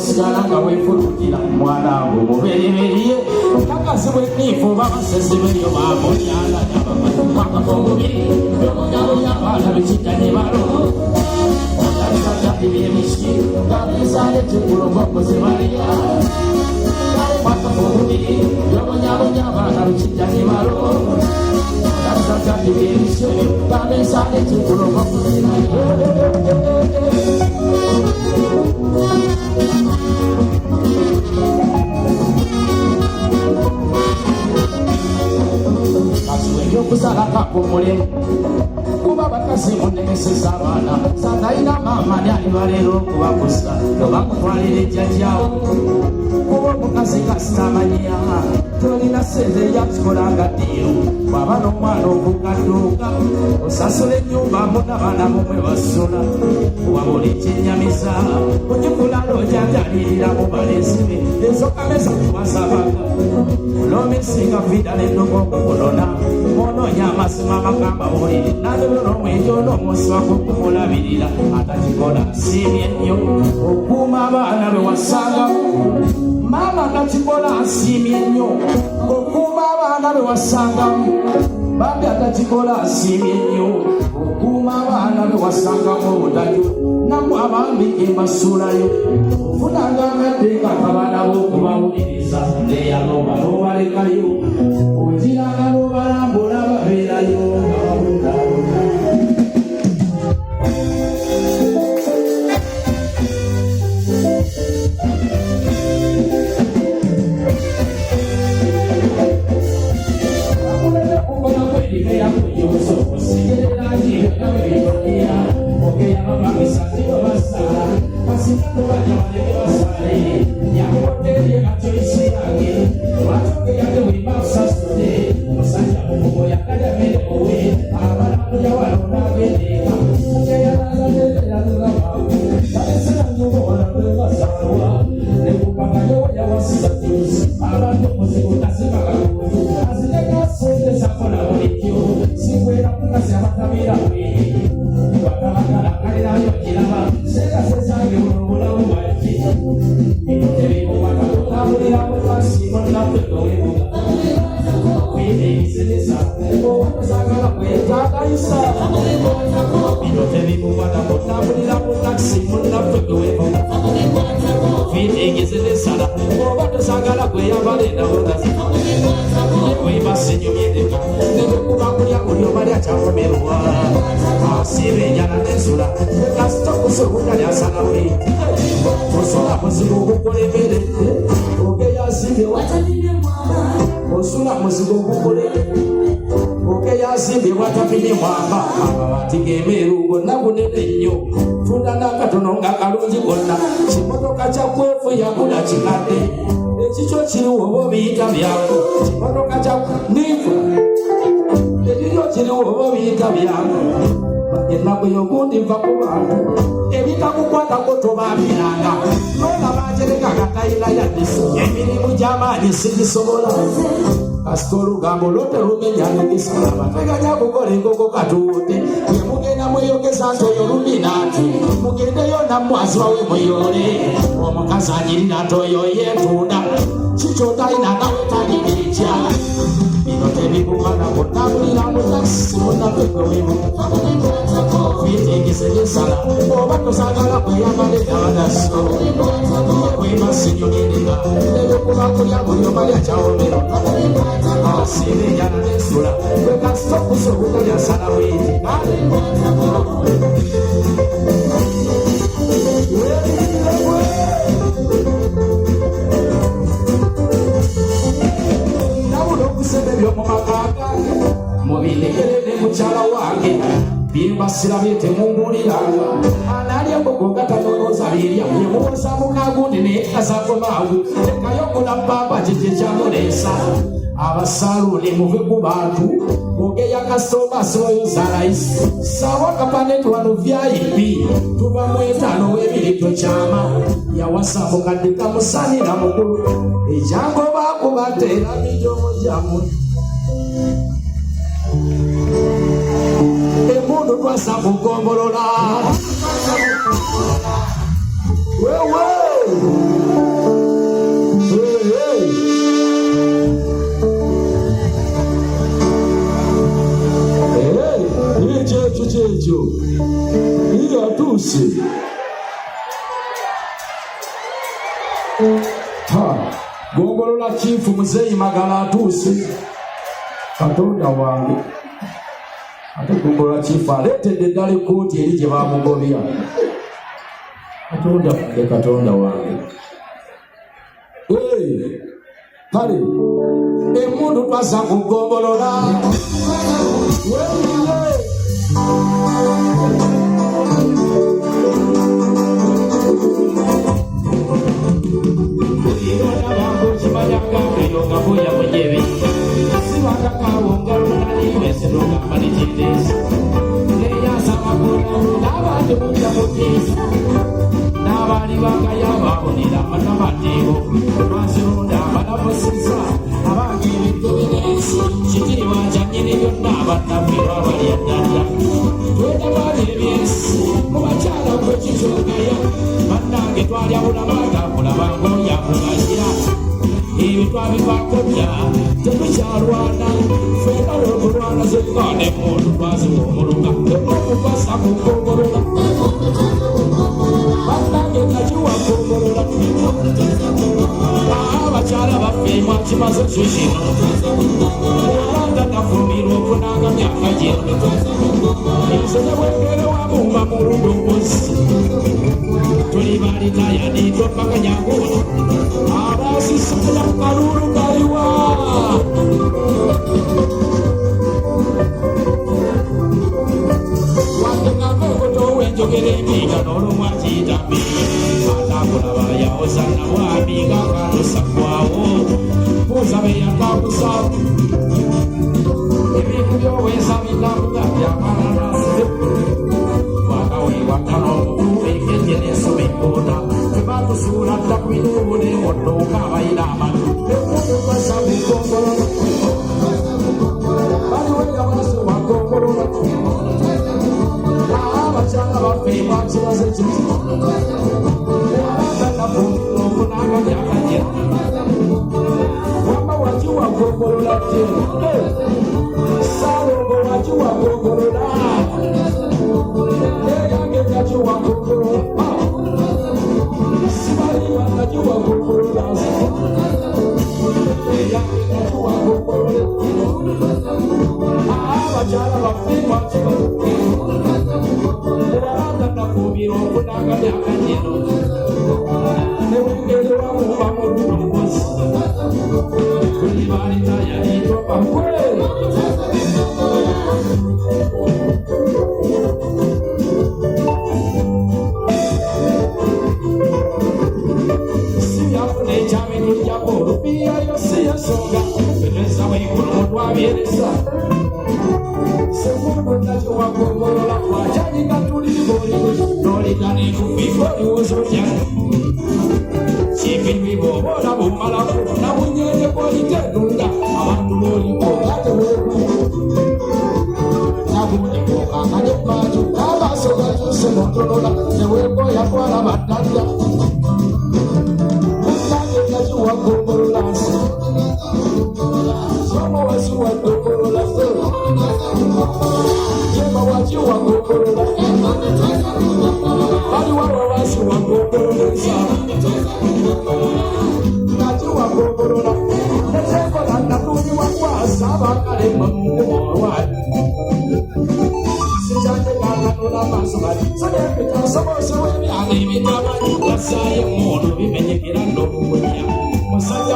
osigala nga weefulukira mwana wo mubereberye kakazibwe niifu babasezi beyo bamulyala nyabamaka omubiri byobonyabonya abaana bekijja ne balo byemisi ngabizale tekulombokoze balya kwaka omubiri byobonyabonya abaana bekijja ne balo byemisi ngabizale tekulombokoze balya yokusala kakumule kuba bakazi munemeseza abaana satalina maama lyali balero okubakusa nobamutwalira ejjajjawo kuba omukazi kasitamanyiya tolina sente yakikolanga ddiiro bwaba n'omwana okukadduuka osasula ennyumba munabaana mumwe basula wabula ekyennyamiza ogikulala ojanjalirira mu balesibe ezokameza kubasabaga lomesinga vida nendogo okukulona monoonya amazima amagamba buliri nalebero n'omwejo n'omunsi wakukumulabirira atakikola nsiimye nnyo okuuma abaana be wasanga maama atakikola nsiimye nnyo okuuma abaana be wasangamu bambi atakikola nsiimye nnyo okuuma abaana be wasangamu obutaju namwe abambi embasuulayo ofunanga amaddeeka abaana b'okubawuliriza neyalooba n'obalekayo ogiranga n'obalambula babeerayo nga babuddaabudda osula muzigo gukolere okeyazimbe watapine mwamba amabati gemeeru gonna bunene nnyo tunda n'akatono nga kalungi gonna kimotoka kyakwefu yakula kikadde ekikyo kiriwo oba obiyita byako kimotoka kyanifu ekikyo kiriwo oba obiyita byako ennaku yogundi nva ku bantu ebitakukwatako tobambiranga nolaba njereka katayina yaddeso emirimu gy'amaanyi sigisobola kasita olugambo loterumenya negisalaba teganya kukola enkoko katuwute yemugenda mweyogeza nti oyo lumina nti mugendeyo nammwazibawe muyole omukazi anyirira nti oyo yentunda kikyotalina nawetalibirikya bino tebikubana kutambulira mutakisi munapekewemu bitingisebisala oba tosagala kweyambaleta badaso kwemasinyonirira ebyokuba kulya kulyoma lyakyawomero asibe enjala nesula kwekasita okusobola lyasala witi nabula okusebe byomumakaga mubinegerere mukyala wange bimbasira byetemumbuliranga analya embogo gatanonoza birya yemuwoza mukagundi neyekazagomaagu ekayo kulambamba kikye kyamuleesa abasaluni muve ku bantu ogeya kasitoma sibayoza layisi sawa kapaneti wano vip tuva mu etaano w'ebiri tokyama yawasa mukadde kamusanira mukulu ekyango bakubateera mijomo gyamu emundu twasa kugombolola wewe atuuse. Gongolola chifu Muzeeyi Magala atuuse. Katonda wange. Ate gongolola chifu aleetedde ddala ekkooti eri gye baamugobya. Katonda wange. Kale emmundu twasa kugombolola. Musajja